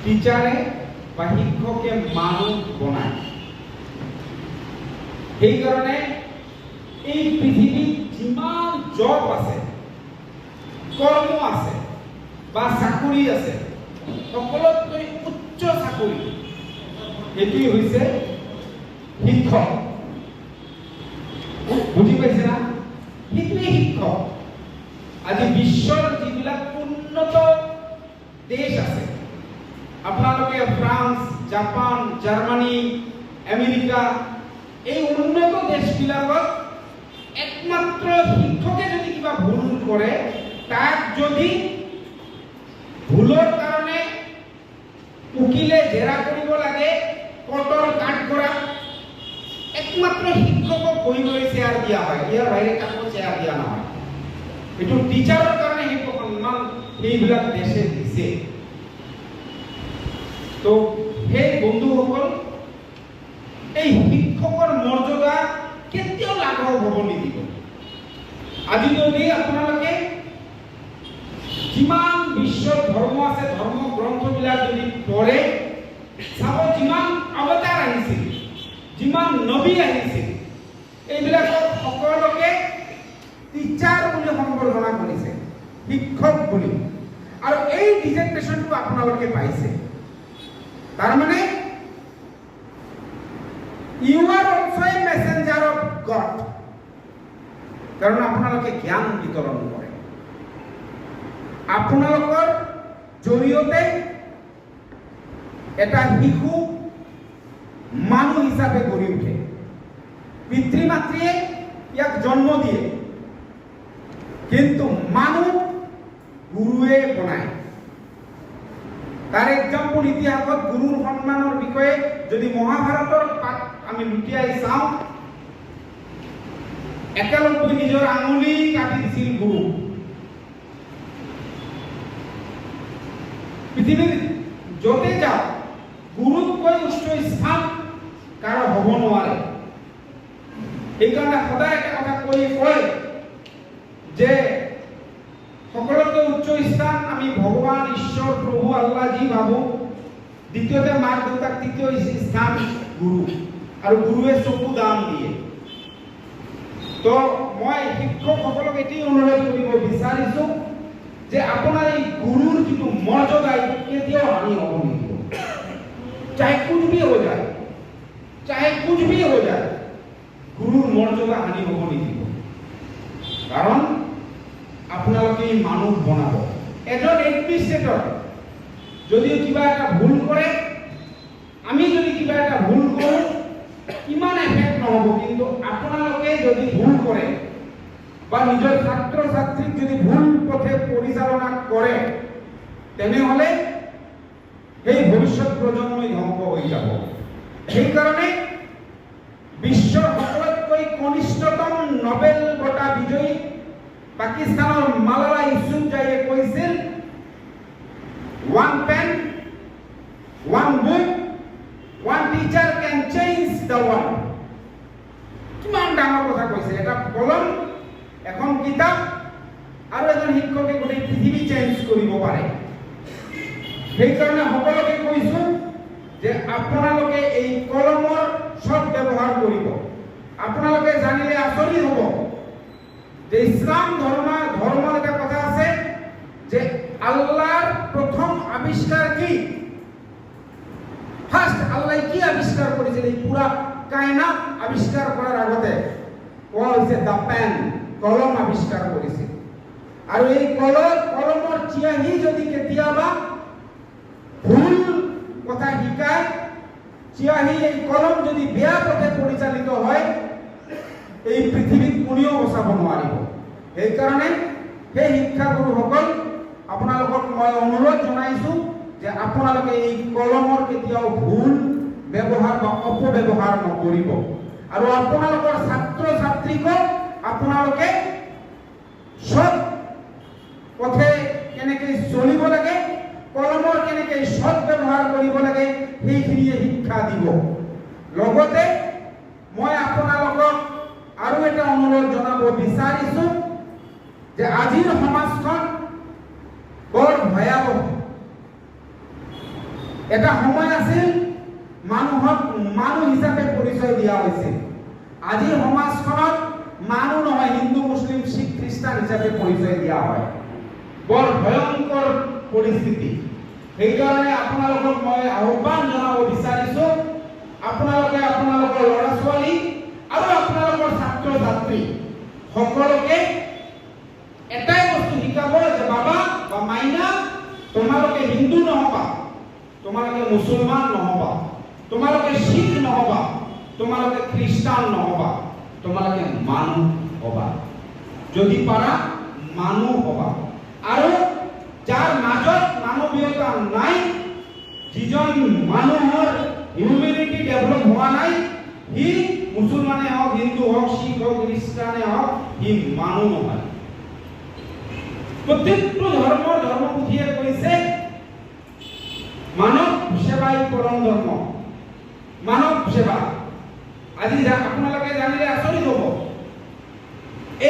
টিচাৰে বা শিক্ষকে মানুহ বনায়। সেইকাৰণে এই পৃথিৱীত যিমান জব আছে, কৰ্ম আছে বা চাকৰি আছে, সকলোতকৈ উচ্চ চাকৰি এটি হৈছে শিক্ষক। বুজি পাইছে না? সেইটোৱে শিক্ষক। আজি বিশ্বৰ যিবিলাক উন্নত দেশ আছে, আপোনালোকে ফ্ৰান্স, জাপান, জাৰ্মানী, আমেৰিকা, এই উন্নত দেশবিলাকত একমাত্ৰ শিক্ষকে যদি কিবা ভুল কৰে, তাক যদি ভুলৰ কাৰণে উকিলে জেৰা কৰিব লাগে, কোৰ্টৰ কাঠ কৰা, একমাত্ৰ শিক্ষকক বহিবলৈ চেয়াৰ দিয়া হয়, ইয়াৰ বাহিৰে কাকো চেয়াৰ দিয়া নহয়। এইটো টিচাৰৰ কাৰণে সেইটো সন্মান সেইবিলাক দেশে দিছে। তো সেই বন্ধুসকল, এই শিক্ষকৰ মৰ্যাদা কেতিয়াও লাঘৱ হ'ব নিদিব। আজি যদি আপোনালোকে যিমান বিশ্বৰ ধৰ্ম আছে, ধৰ্ম গ্ৰন্থবিলাক যদি পঢ়ে, চাব যিমান অৱতাৰ আহিছিল, যিমান নবী আহিছিল, এইবিলাকক সকলোকে টিচাৰ বুলি সম্বৰ্ধনা কৰিছে, শিক্ষক বুলি। আৰু এই ডিজিগনেশ্যনটো আপোনালোকে পাইছে। তাৰমানে you are also a messenger of God. কাৰণ আপোনালোকে জ্ঞান বিতৰণ কৰে। আপোনালোকৰ জৰিয়তে এটা শিশু মানুহ হিচাপে গঢ়ি উঠে। পিতৃ মাতৃয়ে ইয়াক জন্ম দিয়ে, কিন্তু মানুহ গুৰুৱে বনায়। তাৰ এক্সাম্পল ইতিহাসত গুৰুৰ সন্মানৰ বিষয়ে যদি মহাভাৰতৰ পাঠ আমি লুটিয়াই চাওঁ, একেলগে নিজৰ আঙুলি কাটি দিছিল গুৰু। পৃথিৱীৰ য'তে যাওক, গুৰুতকৈ উচ্চ স্থান কাৰো হ'ব নোৱাৰে। সেইকাৰণে সদায় এটা কথা কয় যে সকলোতকৈ উচ্চ স্থান আমি ভগৱান, ঈশ্বৰ, প্ৰভু, আল্লাহ যি ভাবো, দ্বিতীয়তে মাক দেউতাক, তৃতীয় স্থান গুৰু। আৰু গুৰুৱে চকু দান দিয়ে। তো মই শিক্ষকসকলক এটি অনুৰোধ কৰিব বিচাৰিছো যে আপোনাৰ এই গুৰুৰ যিটো মৰ্যাদা, এইটো কেতিয়াও হানি হ'ব নিদিব। চাহে কুছ ভি হৈ যায়, চাহে কুছ ভি হৈ যায়, গুৰুৰ মৰ্যাদা হানি হ'ব নিদিব। কাৰণ আপোনালোকে মানুহ বনাব। এজন এডমিনিষ্ট্ৰেটৰ যদিও কিবা এটা ভুল কৰে, আমি যদি কিবা এটা ভুল কৰোঁ, ইমান এফেক্ট নহ'ব। কিন্তু আপোনালোকে যদি ভুল কৰে বা নিজৰ ছাত্ৰ ছাত্ৰীক যদি ভুল পথে পৰিচালনা কৰে, তেনেহ'লে সেই ভৱিষ্যত প্ৰজন্মই ধ্বংস হৈ যাব। সেইকাৰণে বিশ্বৰ সকলোতকৈ কনিষ্ঠতম নোবেল বঁটা বিজয়ী পাকিস্তানৰ মালালা ইউছুফজাইয়ে কৈছিল, one pen, one book, one teacher can change the world. কিমান ডাঙৰ কথা কৈছে। এটা কলম, এখন কিতাপ আৰু এজন শিক্ষকে গোটেই পৃথিৱী চেঞ্জ কৰিব পাৰে। সেইকাৰণে সকলোকে কৈছো যে আপোনালোকে এই কলমৰ সৎ ব্যৱহাৰ কৰিব। আপোনালোকে জানিলে আচৰিত হ'ব যে ইছলাম ধৰ্মৰ এটা কথা আছে যে আল্লাহৰ প্ৰথম আৱিষ্কাৰ কি? ফাৰ্স্ট আল্লাহ কি আৱিষ্কাৰ কৰিছিল? এই পুৰা কায়নাত আৱিষ্কাৰ কৰাৰ আগতে কোৱা হৈছে দা পেন, কলম আৱিষ্কাৰ কৰিছিল। আৰু এই কলমৰ চিয়াহী যদি কেতিয়াবা ভুল কথা শিকায়, চিয়াহী এই কলম যদি বেয়া পথে পৰিচালিত হয়, এই পৃথিৱীত কোনেও বচাব নোৱাৰিব। সেইকাৰণে সেই শিক্ষাগুৰুসকল, আপোনালোকক মই অনুৰোধ জনাইছো যে আপোনালোকে এই কলমৰ কেতিয়াও ভুল ব্যৱহাৰ বা অপব্যৱহাৰ নকৰিব। আৰু আপোনালোকৰ ছাত্ৰ ছাত্ৰীক আপোনালোকে সৎ পথে কেনেকৈ চলিব লাগে, কলমৰ কেনেকৈ সৎ ব্যৱহাৰ কৰিব লাগে, সেইখিনিয়ে শিক্ষা দিব। লগতে মই আপোনালোকক আৰু এটা অনুৰোধ জনাব বিচাৰিছো যে আজিৰ সমাজখন বৰ ভয়াৱহ। এটা সময় আছিল মানুহক মানুহ হিচাপে পৰিচয় দিয়া হৈছিল। আজি সমাজখনত মানুহ নহয়, হিন্দু মুছলিম শিখ খ্ৰীষ্টান হিচাপে পৰিচয় দিয়া হয়। বৰ ভয়ংকৰ পৰিস্থিতি। সেইকাৰণে আপোনালোকক মই আহ্বান জনাব বিচাৰিছো, আপোনালোকে আপোনালোকৰ ল'ৰা ছোৱালী আৰু আপোনালোকৰ ছাত্ৰ ছাত্ৰী সকলোকে এটাই বস্তু শিকাব যে বাবা বা মাইনা, তোমালোকে হিন্দু নহবা, তোমালোকে মুছলমান নহবা, তোমালোকে শিখ নহবা, তোমালোকে খ্ৰীষ্টান নহবা, তোমালোকে মানুহ হবা। যদি পাৰা মানুহ হবা। আৰু যাৰ মাজত মানৱীয়তা নাই, যিজন মানুহৰ হিউমেনিটি ডেভেলপ হোৱা নাই, সি মুছলমানে হওক, হিন্দু হওক, শিখ হওক, খ্ৰীষ্টানে হওক, সি মানুহ নহয়। প্ৰত্যেকটো ধৰ্মপুথিয়ে কৈছে মানৱ সেৱাই পৰম ধৰ্ম। মানৱ সেৱা। আজি আপোনালোকে জানিলে আচৰিত হ'ব,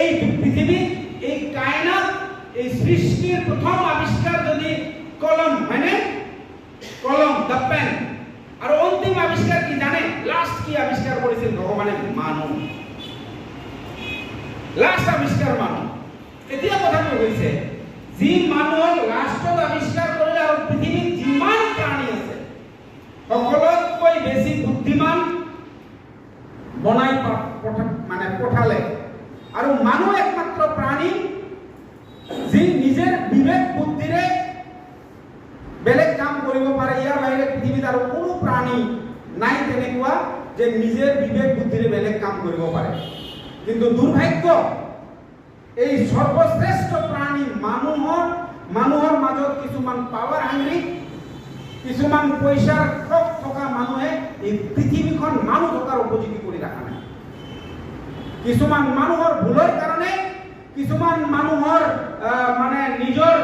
এই পৃথিৱীত, এই কায়নাত, এই সৃষ্টিৰ প্ৰথম আৱিষ্কাৰ যদি কলম, হয়নে? কলম, দ্য পেন। আৰু অন্তিম আৱিষ্কাৰ কি জানে? লাষ্ট কি আৱিষ্কাৰ কৰিছিল ভগৱানে? মানুহ। লাষ্ট আৱিষ্কাৰ মানুহ। এতিয়া কথাটো হৈছে, যি মানুহৰ লাষ্টত আৱিষ্কাৰ কৰিলে আৰু পৃথিৱীত যিমান প্ৰাণী আছে সকলোতকৈ বেছি বুদ্ধিমান বনাই পঠালে। আৰু মানুহ একমাত্ৰ প্ৰাণী যি নিজেৰ বিবেক বুদ্ধিৰে বেলেগ কাম কৰিব পাৰে। ইয়াৰ বাহিৰে পৃথিৱীত আৰু কোনো প্ৰাণী নাই তেনেকুৱা যে নিজেৰ বিবেক বুদ্ধিৰে বেলেগ কাম কৰিব পাৰে। কিন্তু দুৰ্ভাগ্য, এই সৰ্বশ্ৰেষ্ঠ প্ৰাণী মানুহৰ মাজত কিছুমান পাৱাৰ হাংৰি, কিছুমান পইচাৰ খক থকা মানুহে এই পৃথিৱীখন মানুহ থকাৰ উপযোগী কৰি ৰাখা নাই। কিছুমান মানুহৰ ভুলৰ কাৰণে, কিছুমান মানুহৰ মানে নিজৰ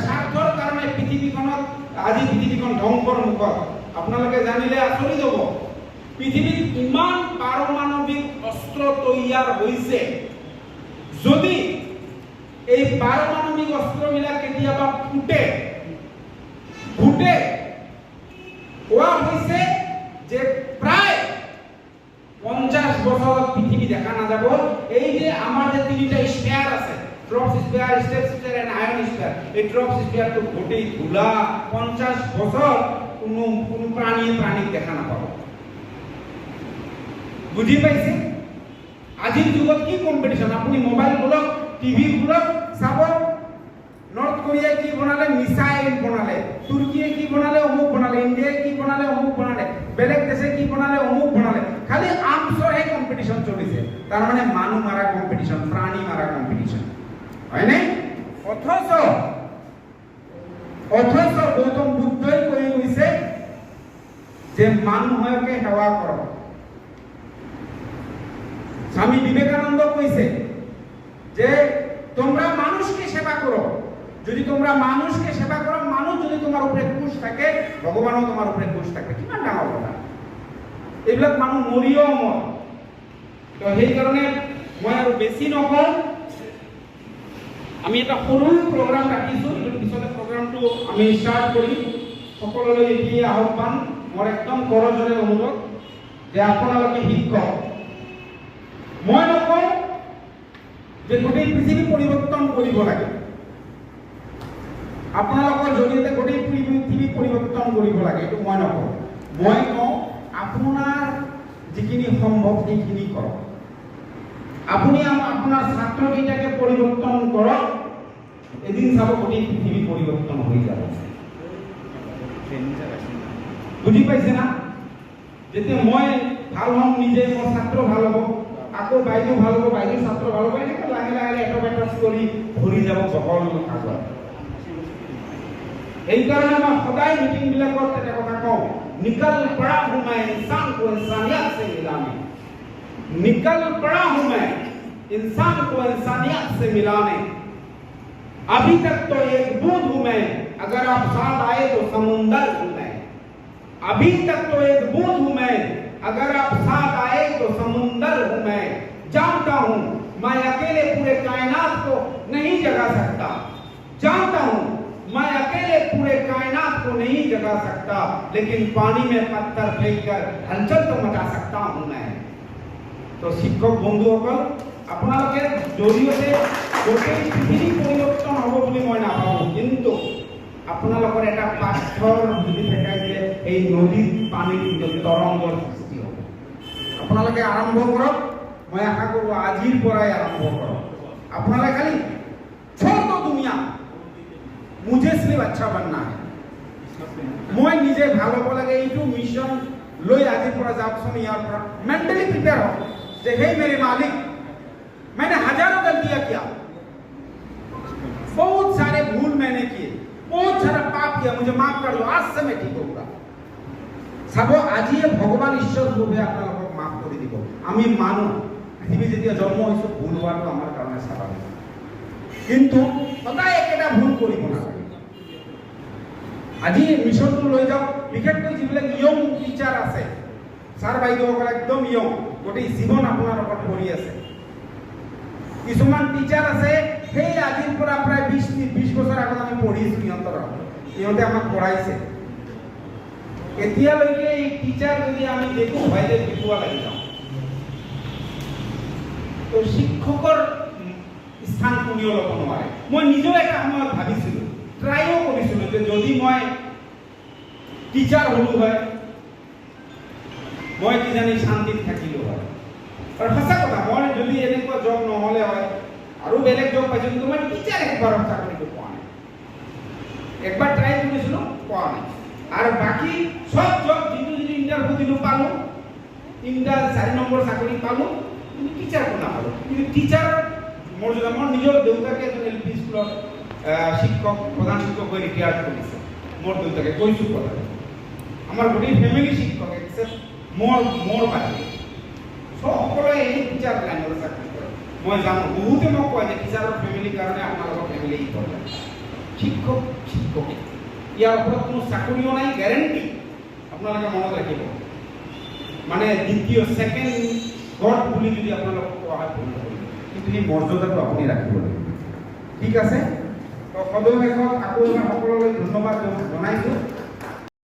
স্বাৰ্থৰ কাৰণে পৃথিৱীখনত আজি পৃথিৱীখন ধ্বংসৰ মুখত। আপোনালোকে জানিলে আচৰিত হ'ব, পৃথিৱীত ইমান পাৰমাণৱিক অস্ত্ৰ তৈয়াৰ হৈছে, যদি এই পাৰমাণৱিক অস্ত্ৰবিলাক কেতিয়াবা ফুটে, কোৱা হৈছে যে প্ৰায় 50 বছৰত পৃথিৱী দেখা নাযাব। এই যে আমাৰ যে তিনিটা স্ফিয়াৰ আছে, ট্ৰপছ sphere, step sphere and Ayan sphere, এই ট্ৰপছ স্ফিয়াৰটো গোটেই ধূলা। 50 বছৰ কোনো প্ৰাণীক দেখা নাপাব। বুজি পাইছে? আজিৰ যুগত কি কম্পিটিশ্যন? আপুনি মোবাইল খোলক, টিভি খোলক, চাব নৰ্থ কোৰিয়াই কি বনালে, মিছাইল বনালে, তুৰ্কীয়ে কি বনালে, অমুক বনালে, ইণ্ডিয়াই কি বনালে, অমুক বনালে, বেলেগ দেশে কি বনালে, অমুক বনালে। খালি আৰ্মছৰহে কম্পিটিশ্যন চলিছে। তাৰমানে মানুহ মাৰা কম্পিটিশ্যন, প্ৰাণী মাৰা কম্পিটিশ্যন, হয়নে? অথচ গৌতম বুদ্ধই কৈ গৈছে যে মানুহকে সেৱা কৰক। স্বামী বিবেকানন্দ কইছে যে তোমরা মানুষকে সেবা করো। যদি তোমরা মানুষকে সেবা করো, মানুষ যদি তোমার উপরে খুশ থাকে, ভগবানও তোমার উপরে খুশ থাকে। কিমান ডাঙৰ কথা! এইবিলাক মানুহ মৰিও মৰ। তো সেইকাৰণে মই আৰু বেছি নকওঁ, আমি এটা সৰু প্ৰগ্ৰাম ৰাখিছোঁ। এইটো পিছতে প্ৰগ্ৰামটো আমি ষ্টাৰ্ট কৰিম। সকলোলৈ এটিয়ে আহ্বান, মোৰ একদম কৰজৰে অনুৰোধ যে আপোনালোকে শিক্ষক। মই নকওঁ যে গোটেই পৃথিৱী পৰিৱৰ্তন কৰিব লাগে, আপোনালোকৰ জৰিয়তে গোটেই পৃথিৱী পৰিৱৰ্তন কৰিব লাগে, এইটো মই নকওঁ। মই কওঁ আপোনাৰ যিখিনি সম্ভৱ সেইখিনি কৰক। আপুনি আপোনাৰ ছাত্ৰকেইটাকে পৰিৱৰ্তন কৰক, এদিন চাব গোটেই পৃথিৱী পৰিৱৰ্তন হৈ যাব। বুজি পাইছে না? যেতিয়া মই ভাল হ'ম নিজে, মোৰ ছাত্ৰ ভাল হ'ব, আকৌ বাইদেউ ভাল হ'ব, বাইদেউ ছাত্ৰ ভাল হ'ব, এনেকৈ লাহে লাহে এটা কৰি ভৰি যাব বহল আগত। সেইকাৰণে মই সদায় মিটিংবিলাকত এটা কথা কওঁ, নিকল পড়া हूं मैं इंसान को इंसानियत से मिलाने, निकल पड़ा हूं मैं इंसान को इंसानियत से मिलाने। अभी तक तो एक बूंद हूं मैं, अगर आप साथ आए तो समुंदर हूं मैं। अभी तक तो एक बूंद हूं मैं, अगर आप साथ आए तो समुंदर हूं मैं। जानता हूं मैं अकेले पूरे कायनात को नहीं जगा सकता, जानता हूं मैं अकेले पूरे कायनात को तो नहीं जगा सकता, लेकिन पानी में पत्थर फेंककर हलचल तो मचा सकता हूं मैं। तो शिक्षक बंधुসকল আপোনালোকে জৰিয়তে গোটেই পৃথিৱী পৰিৱৰ্তন হ'ব বুলি মই নাভাবোঁ, কিন্তু আপোনালোকৰ এটা পাথৰ বুজি থাকে যে এই নদীৰ পানীৰ তৰংগৰ সৃষ্টি হ'ব। আপোনালোকে আৰম্ভ কৰক, মই আশা কৰোঁ আজিৰ পৰাই আৰম্ভ কৰক। আপোনালোকে খালি छोड़ दो दुनिया, मुझे सिर्फ अच्छा बनना है। মই নিজে ভাল হ'ব লাগে, এইটো মিশন লৈ আজিৰ পৰা যাওকচোন ইয়াৰ পৰা মেন্টালি প্ৰিপেয়াৰ হওক যে हे मेरे मालिक, मैंने हजारों गलतियां किया, बहुत सारे भूल मैंने किए, बहुत सारा पाप किया, मुझे माफ कर दो, आज से मैं ठीक होगा। চাব আজিয়ে ভগৱান ঈশ্বৰ ৰূপে আপোনালোকক মাফ কৰি দিব। আমি মানুহ পৃথিৱী যেতিয়া জন্ম হৈছো ভুল হোৱাটো আমাৰ কাৰণে স্বাভাৱিক, কিন্তু সদায় একেটা ভুল কৰিব নালাগে। আজি মিশনটো লৈ যাওক, বিশেষকৈ যিবিলাক ইয়ং টিচাৰ আছে, ছাৰ বাইদেউসকল একদম ইয়ং, গোটেই জীৱন আপোনাৰ লগত পঢ়ি আছে। কিছুমান টিচাৰ আছে সেই আজিৰ পৰা প্ৰায় 20 বছৰ আগত আমি পঢ়িছোঁ সিহঁতে আমাক পঢ়াইছে। এতিয়ালৈকে এই টিচাৰ যদি আমি দেখোঁ ভাইলে বিকুৱা লাগি যাওঁ। তো শিক্ষকৰ স্থান কোনেও ল'ব নোৱাৰে। মই নিজেও এটা সময়ত ভাবিছিলোঁ, ট্ৰাইও কৰিছিলোঁ যে যদি মই টিচাৰ হ'লো হয়, মই কিজানি শান্তিত থাকিলোঁ হয়। আৰু সঁচা কথা, মই যদি এনেকুৱা জব নহ'লে হয় আৰু বেলেগ জব পাইছোঁ, কিন্তু মই টিচাৰ একবাৰ চাকৰিটো পোৱা নাই। একবাৰ ট্ৰাই কৰিছিলোঁ, পোৱা নাই। আৰু বাকী সব জব যিটো ইণ্টাৰভিউ দিলোঁ পালোঁ, 3-4 নম্বৰ চাকৰি পালোঁ, কিন্তু টিচাৰটো নাপালোঁ। কিন্তু টিচাৰ মোৰ নিজৰ দেউতাকে এজন LP স্কুলৰ শিক্ষক, প্ৰধান শিক্ষক হৈ ৰিটায়াৰ্ড কৰিছে। মোৰ দেউতাকে কৈছোঁ কথা, আমাৰ গোটেই ফেমিলি শিক্ষক এক্সেপ্ট মোৰ বাহিৰে সকলোৱে এই টিচাৰ লাইনত চাকৰি কৰে। মই জানো, বহুতে মোক কয় যে টিচাৰৰ ফেমিলিৰ কাৰণে আপোনালোকৰ ফেমিলি ইম্পৰ্টেণ্ট। শিক্ষক ইয়াৰ ওপৰত কোনো চাকৰিও নাই, গেৰেণ্টি আপোনালোকে মনত ৰাখিব। মানে দ্বিতীয় সেকেন্ড গড বুলি যদি আপোনালোকক কোৱা হয় ভুল নকৰিব, কিন্তু এই মৰ্যাদাটো আপুনি ৰাখিব লাগিব। ঠিক আছে, তো সদৌ শেষত আকৌ এবাৰ সকলোলৈ ধন্যবাদ জনাইছোঁ।